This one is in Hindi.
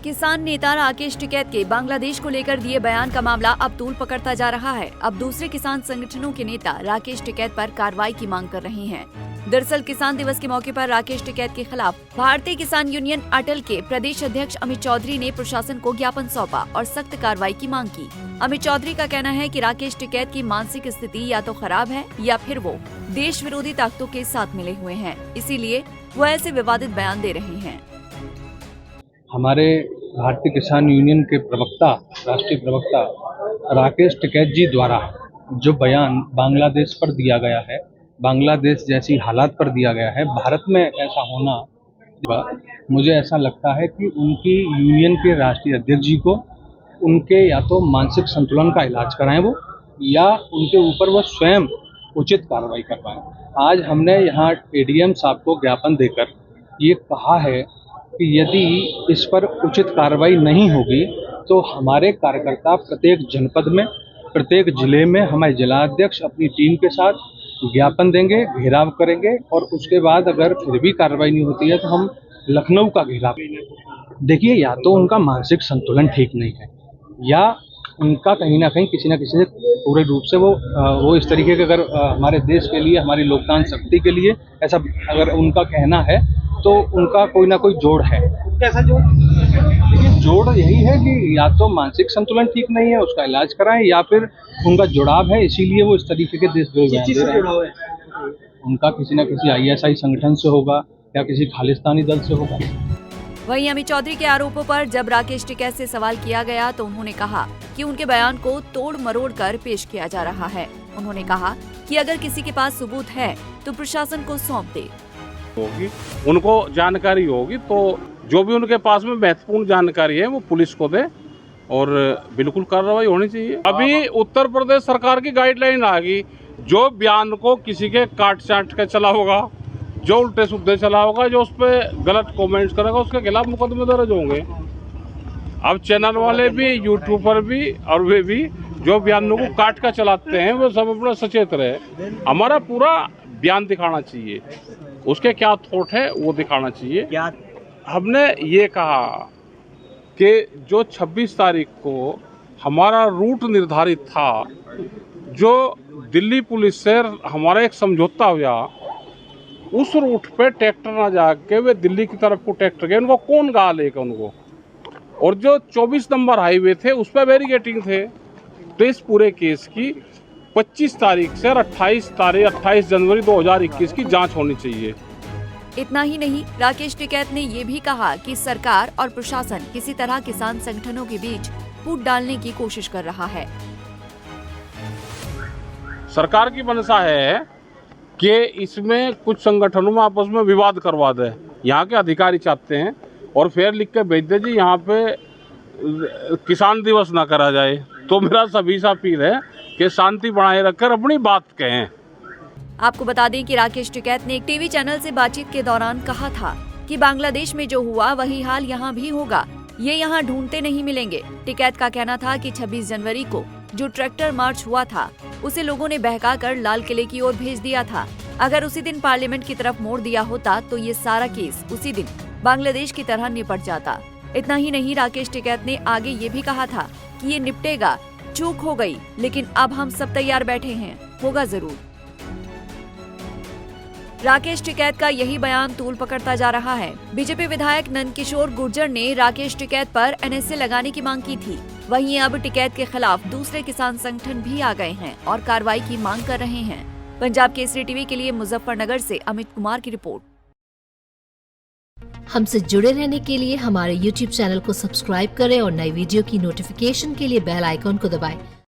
किसान नेता राकेश टिकैत के बांग्लादेश को लेकर दिए बयान का मामला अब तूल पकड़ता जा रहा है। अब दूसरे किसान संगठनों के नेता राकेश टिकैत पर कार्रवाई की मांग कर रहे हैं। दरअसल किसान दिवस के मौके पर राकेश टिकैत के खिलाफ भारतीय किसान यूनियन अटल के प्रदेश अध्यक्ष अमित चौधरी ने प्रशासन को ज्ञापन सौंपा और सख्त कार्रवाई की मांग की। अमित चौधरी का कहना है कि राकेश टिकैत की मानसिक स्थिति या तो खराब है या फिर वो देश विरोधी ताकतों के साथ मिले हुए हैं, इसीलिए वो ऐसे विवादित बयान दे रहे हैं। हमारे भारतीय किसान यूनियन के प्रवक्ता, राष्ट्रीय प्रवक्ता राकेश टिकैत जी द्वारा जो बयान बांग्लादेश पर दिया गया है, बांग्लादेश जैसी हालात पर दिया गया है, भारत में ऐसा होना, मुझे ऐसा लगता है कि उनकी यूनियन के राष्ट्रीय अध्यक्ष जी को उनके या तो मानसिक संतुलन का इलाज कराएं वो, या उनके ऊपर वो स्वयं उचित कार्रवाई करवाएं। आज हमने यहाँ एडीएम साहब को ज्ञापन देकर ये कहा है कि यदि इस पर उचित कार्रवाई नहीं होगी तो हमारे कार्यकर्ता प्रत्येक जनपद में, प्रत्येक जिले में हमारे जिलाध्यक्ष अपनी टीम के साथ ज्ञापन देंगे, घेराव करेंगे और उसके बाद अगर फिर भी कार्रवाई नहीं होती है तो हम लखनऊ का घेराव। देखिए, या तो उनका मानसिक संतुलन ठीक नहीं है या उनका कहीं ना कहीं किसी न किसी से पूरे रूप से वो इस तरीके के, अगर हमारे देश के लिए, हमारी लोकतांत्रिक शक्ति के लिए ऐसा अगर उनका कहना है तो उनका कोई ना कोई जोड़ है। कैसा जोड़? देखिए, जोड़ यही है कि या तो मानसिक संतुलन ठीक नहीं है, उसका इलाज कराएं, या फिर उनका जुड़ाव है, इसीलिए वो इस तरीके के देशद्रोही बयान दे रहे हैं। उनका किसी न किसी आईएसआई संगठन से होगा या किसी खालिस्तानी दल से होगा। वहीं अमित चौधरी के आरोपों पर जब राकेश टिकैत से सवाल किया गया तो उन्होंने कहा कि उनके बयान को तोड़ मरोड़ कर पेश किया जा रहा है। उन्होंने कहा कि अगर किसी के पास सबूत है तो प्रशासन को सौंप दे। होगी, उनको जानकारी होगी तो जो भी उनके पास में महत्वपूर्ण जानकारी है वो पुलिस को दे और बिल्कुल कार्रवाई होनी चाहिए। अभी उत्तर प्रदेश सरकार की गाइडलाइन आ गई, जो बयान को किसी के काट चाट के चला होगा, जो उल्टे सुल्टे चला होगा, जो उस पर गलत कमेंट्स करेगा, उसके खिलाफ मुकदमे दर्ज होंगे। अब चैनल वाले भी, यूट्यूब पर भी और वे भी जो बयानों को काट कर चलाते हैं वो सब अपना सचेत रहे। हमारा पूरा बयान दिखाना चाहिए, उसके क्या थॉट है वो दिखाना चाहिए। क्या हमने ये कहा कि जो 26 तारीख को हमारा रूट निर्धारित था, जो दिल्ली पुलिस से हमारा एक समझौता हुआ, उस रूट पे ट्रैक्टर ना जाके वे दिल्ली की तरफ को ट्रैक्टर गए, उनको कौन गा लेगा उनको। और जो 24 नंबर हाईवे थे उस पर बैरिकेडिंग थे। तो इस पूरे केस की 25 तारीख से 28 जनवरी 2021 की जांच होनी चाहिए। इतना ही नहीं, राकेश टिकैत ने ये भी कहा कि सरकार और प्रशासन किसी तरह किसान संगठनों के बीच फूट डालने की कोशिश कर रहा है। सरकार की मंशा है कि इसमें कुछ संगठनों में आपस में विवाद करवा दे, यहाँ के अधिकारी चाहते हैं, और फिर लिख के भेज दे जी यहाँ पे किसान दिवस ना करा जाए। तो मेरा सभी से अपील है कि शांति बनाए रखकर अपनी बात कहें। आपको बता दें कि राकेश टिकैत ने एक टीवी चैनल से बातचीत के दौरान कहा था कि बांग्लादेश में जो हुआ वही हाल यहाँ भी होगा, ये यहाँ ढूंढते नहीं मिलेंगे। टिकैत का कहना था कि 26 जनवरी को जो ट्रैक्टर मार्च हुआ था उसे लोगों ने बहकाकर लाल किले की ओर भेज दिया था। अगर उसी दिन पार्लियामेंट की तरफ मोड़ दिया होता तो ये सारा केस उसी दिन बांग्लादेश की तरह निपट जाता। इतना ही नहीं, राकेश टिकैत ने आगे ये भी कहा था कि ये निपटेगा, चूक हो गई, लेकिन अब हम सब तैयार बैठे हैं, होगा जरूर। राकेश टिकैत का यही बयान तूल पकड़ता जा रहा है। बीजेपी विधायक नंदकिशोर गुर्जर ने राकेश टिकैत पर एनएसए लगाने की मांग की थी। वहीं अब टिकैत के खिलाफ दूसरे किसान संगठन भी आ गए हैं और कार्रवाई की मांग कर रहे हैं। पंजाब केसरी टीवी के लिए मुजफ्फरनगर से अमित कुमार की रिपोर्ट। हमसे जुड़े रहने के लिए हमारे YouTube चैनल को सब्सक्राइब करें और नई वीडियो की नोटिफिकेशन के लिए बेल आइकॉन को दबाएं।